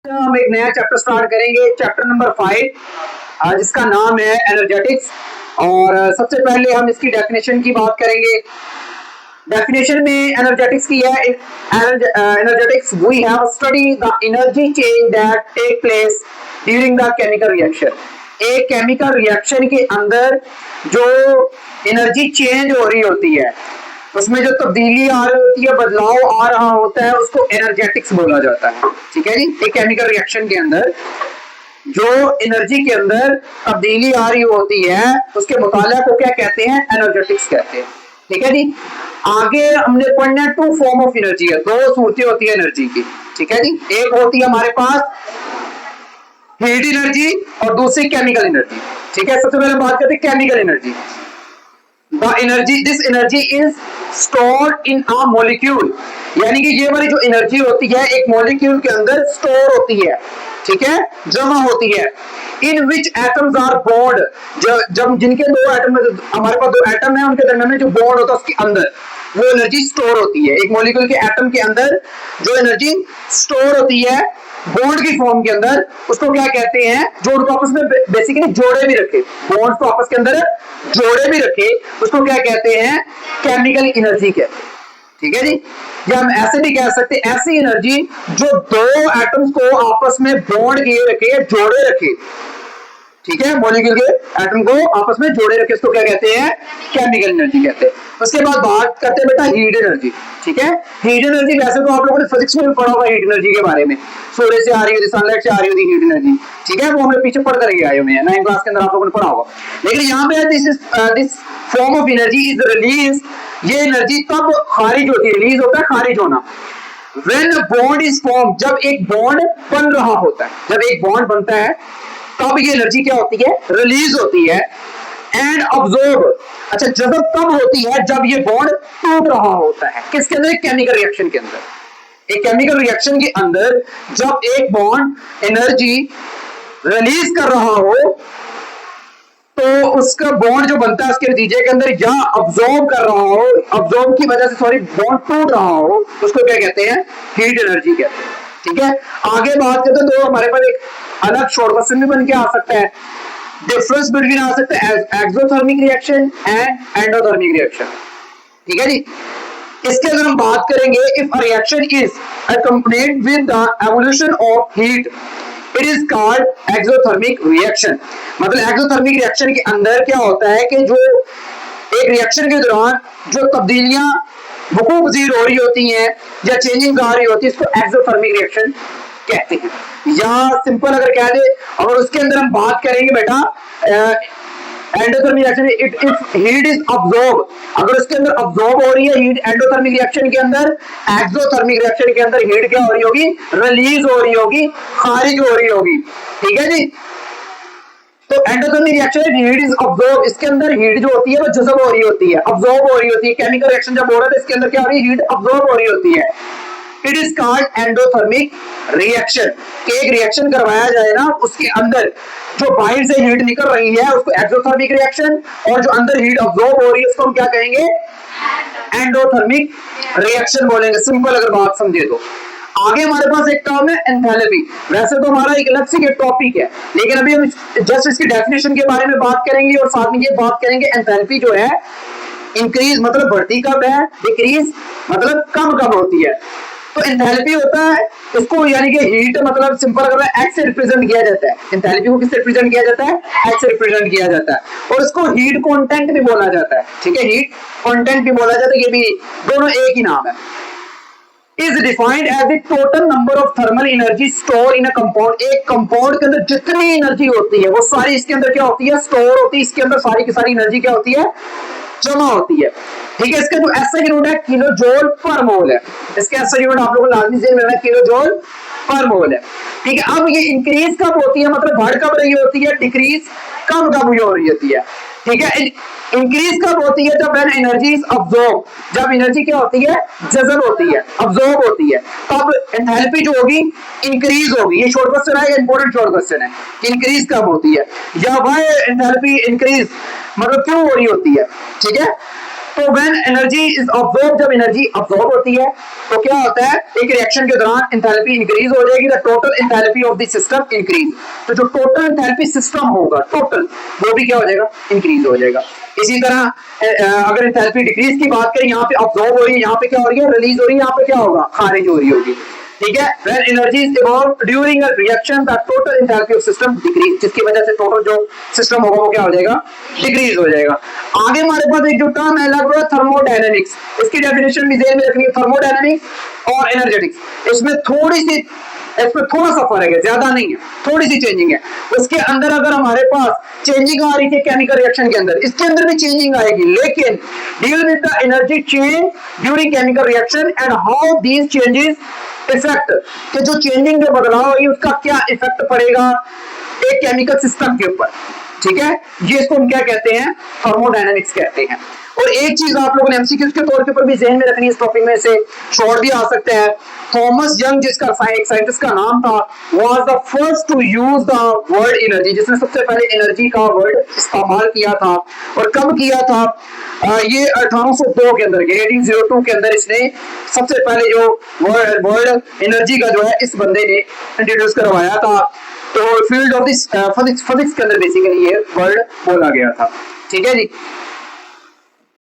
हम एक नया चैप्टर स्टार्ट करेंगे, चैप्टर नंबर 5 जिसका नाम है एनर्जेटिक्स। और सबसे पहले हम इसकी डेफिनेशन की बात करेंगे। डेफिनेशन में एनर्जेटिक्स की है, energetics we have study the energy change that take place during the chemical reaction. एक केमिकल रिएक्शन के अंदर जो एनर्जी चेंज हो रही होती है, उसमें जो तब्दीली आ रही होती है, बदलाव आ रहा होता है, उसको एनर्जेटिक्स बोला जाता है। ठीक है जी। एक केमिकल रिएक्शन के अंदर जो एनर्जी के अंदर तब्दीली आ रही होती है, उसके मुताला को क्या कहते हैं? एनर्जेटिक्स कहते हैं। ठीक है जी। आगे हमने पढ़ना है टू फॉर्म ऑफ एनर्जी है, दो सूरतें होती है एनर्जी की। ठीक है जी। एक होती है हमारे पास हीट एनर्जी और दूसरी केमिकल एनर्जी। ठीक है। सबसे पहले बात करते हैं chemical energy. This energy is stored in a molecule, यानी कि ये वाली जो एनर्जी होती है एक मॉलिक्यूल के अंदर स्टोर होती है। ठीक है, जमा होती है। इन विच एटम्स आर बॉन्ड, जब जिनके दो एटम, हमारे पास दो एटम है, उनके दरमियान में जो बॉन्ड होता है उसके अंदर वो एनर्जी स्टोर होती है। एक मॉलिक्यूल के एटम के अंदर जो एनर्जी स्टोर होती है बॉन्ड की फॉर्म के अंदर, उसको क्या कहते हैं? जो उनको आपस में बेसिकली जोड़े भी रखे, बॉन्ड को आपस के अंदर जोड़े भी रखे, उसको क्या कहते हैं? केमिकल एनर्जी कहते हैं। ठीक है जी। या हम ऐसे भी कह सकते हैं, ऐसी एनर्जी जो दो एटम्स को आपस में बॉन्ड किए रखे, जोड़े रखे। ठीक है, मॉलिक्यूल के एटम को आपस में जोड़े रखे, उसको क्या कहते हैं? केमिकल एनर्जी कहते हैं। उसके बाद बात करते हैं बेटा हीट एनर्जी। ठीक है। हीट एनर्जी वैसे तो आप लोगों ने फिजिक्स में भी पढ़ा होगा हीट एनर्जी के बारे में, सूर्य से आ रही होती, सनलाइट से आ रही होती हीट एनर्जी। ठीक है, वो हमने पीछे पढ़ करके आए हुए हैं, 9th क्लास के अंदर आप लोगों ने पढ़ा होगा। लेकिन यहाँ पे this form of energy is release, ये एनर्जी तब खारिज होती है, रिलीज होता है खारिज होना। When a bond is formed, जब एक बॉन्ड बन रहा होता है, जब एक बॉन्ड बनता है तब ये एनर्जी क्या होती है? रिलीज होती है। एंड अब्जॉर्ब, अच्छा जब तब होती है जब ये बॉन्ड टूट रहा होता है। किसके अंदर? केमिकल रिएक्शन के अंदर। एक केमिकल रिएक्शन के अंदर जब एक बॉन्ड एनर्जी रिलीज कर रहा हो तो उसका बॉन्ड जो बनता है उसके नतीजे के अंदर, या अब्जॉर्ब कर रहा हो, अब्जॉर्ब की वजह से सॉरी बॉन्ड टूट रहा हो, उसको क्या कहते हैं? हीट एनर्जी कहते हैं। ठीक है। आगे बात करते हैं तो हमारे पास एक अलग शॉर्ट क्वेश्चन भी बन के आ सकता है, डिफरेंस बिटवीन आ सकता है exothermic reaction and endothermic reaction. ठीक है जी। इसके अगर हम बात करेंगे, if a reaction is accompanied with the evolution of heat, it is called exothermic reaction। मतलब एक्सोथर्मिक रिएक्शन के अंदर क्या होता है कि जो एक रिएक्शन के दौरान जो तब्दीलियां वकूअ पज़ीर हो रही होती हैं या चेंजिंग आ रही होती है, इसको एक्सोथर्मिक रिएक्शन कहते हैं। या सिंपल अगर कह दे, अगर उसके अंदर हम बात करेंगे बेटा endothermic reaction, if heat is absorb, अगर उसके अंदर अब्सॉर्ब हो रही है हीट एंडोथर्मिक रिएक्शन के अंदर, एक्सोथर्मिक रिएक्शन के अंदर हीट क्या हो रही होगी? रिलीज हो रही होगी, खारिज हो रही होगी। ठीक है जी। तो endothermic reaction heat is absorb, इसके अंदर हीट जो होती है वो जज़ब हो रही होती है, अब्सॉर्ब हो रही होती है। केमिकल रिएक्शन जब हो रहा है तो इसके अंदर क्या हो रही है? हीट अब्सॉर्ब हो रही होती है। It is called endothermic reaction. कि एक रिएक्शन करवाया जाए ना, उसके अंदर जो बाहर से हीट निकल रही है उसको एक्सोथर्मिक रिएक्शन, और जो अंदर हीट अब्सॉर्ब हो रही है उसको हम क्या कहेंगे? एंडोथर्मिक रिएक्शन बोलेंगे, सिंपल अगर बात समझे तो। आगे हमारे पास एक टर्म है एंथैल्पी। वैसे तो हमारा एक अलग से टॉपिक है, लेकिन अभी हम जस्ट इसकी डेफिनेशन के बारे में बात करेंगे और साथ में ये बात करेंगे एंथैल्पी जो है इंक्रीज मतलब बढ़ती कब है, डिक्रीज मतलब कम कब होती है। तो एंथैल्पी होता है इसको, यानी कि हीट मतलब सिंपल अगर एक्स से रिप्रेजेंट किया जाता है। एंथैल्पी को किससे रिप्रेजेंट किया जाता है? एक्स से रिप्रेजेंट किया जाता है, और इसको हीट कंटेंट भी बोला जाता है। ठीक है, हीट कंटेंट भी बोला जाता है, ये भी दोनों एक ही नाम है। Is defined as the total number of thermal energy store in a compound. एक कंपाउंड के अंदर जितनी एनर्जी होती है वो सारी इसके अंदर क्या होती है? स्टोर होती है। इसके अंदर सारी की सारी एनर्जी क्या होती है? जमा होती है। ठीक है। इसका जो एसआई यूनिट है किलो जूल पर मोल है। इसका एसआई यूनिट आप लोगों को लाजमी से मिलना है, किलो जूल पर मोल है। ठीक है। अब ये इंक्रीज कब होती है, मतलब बढ़ कब रही होती है, डिक्रीज कम कब हो रही होती है। ठीक है। इंक्रीज कब होती है? जब एनर्जी इज अब्सॉर्ब, जब एनर्जी क्या होती है? जज़ब होती है, अब्सॉर्ब होती है, तब एंथैल्पी जो होगी इंक्रीज होगी। ये शॉर्ट क्वेश्चन है, इंपॉर्टेंट शॉर्ट क्वेश्चन है। इंक्रीज कब होती है या व्हाई एंथैल्पी इंक्रीज, मतलब क्यों हो रही होती है। ठीक है। तो व्हेन एनर्जी इज अब्सॉर्ब, जब एनर्जी अब्सॉर्ब होती है तो क्या होता है, एक रिएक्शन के दौरान एंथैल्पी इंक्रीज हो जाएगी, the total enthalpy of the system increase. तो जो टोटल एंथैल्पी सिस्टम होगा टोटल, वो भी क्या हो जाएगा, इंक्रीज हो जाएगा। इसी तरह अगर एंथैल्पी डिक्रीज की बात करें, यहाँ पे अब्सॉर्ब हो रही है, यहाँ पे क्या हो रही है, रिलीज हो रही है, यहाँ पे क्या होगा, खारिज हो रही होगी। ठीक है, when energy is evolved during a reaction the total enthalpy of system decrease, जिसकी वजह से टोटल जो सिस्टम होगा वो क्या हो जाएगा, डिक्रीज हो जाएगा। आगे हमारे पास एक जो टर्म है लग रहा है थर्मोडायनेमिक्स, इसकी डेफिनेशन भी ध्यान में रखनी है, थर्मोडायनेमिक्स और एनर्जेटिक्स, इसमें थोड़ा सा फर्क है, ज्यादा नहीं है, थोड़ी सी चेंजिंग है। उसके अंदर अगर हमारे पास चेंजिंग आ रही थी केमिकल रिएक्शन के अंदर, इसके अंदर भी चेंजिंग आएगी, लेकिन deal with the energy change during chemical reaction and how these changes effect, कि जो चेंजिंग जो बदलाव हुई उसका क्या इफेक्ट पड़ेगा एक केमिकल सिस्टम के ऊपर। ठीक है, ये इसको हम क्या कहते हैं, थर्मोडायनामिक्स कहते हैं। और एक चीज आप लोगों ने एमसीक्यूज के तौर के ऊपर भी ध्यान में रखनी है, इस टॉपिक में से शॉर्ट भी आ सकते हैं। थॉमस यंग, जिसका एक साइंटिस्ट का नाम था, was the first to use the word energy, जिसने सबसे पहले एनर्जी का वर्ड इस्तेमाल किया था। और कब किया था, ये 1802 के अंदर, 1802 के अंदर इसने सबसे पहले जो वर्ड एनर्जी का जो है इस बंदे ने इंट्रोड्यूस करवाया था। तो फील्ड ऑफ दिस फिजिक्स के अंदर बेसिकली ये वर्ड बोला गया था। ठीक है जी।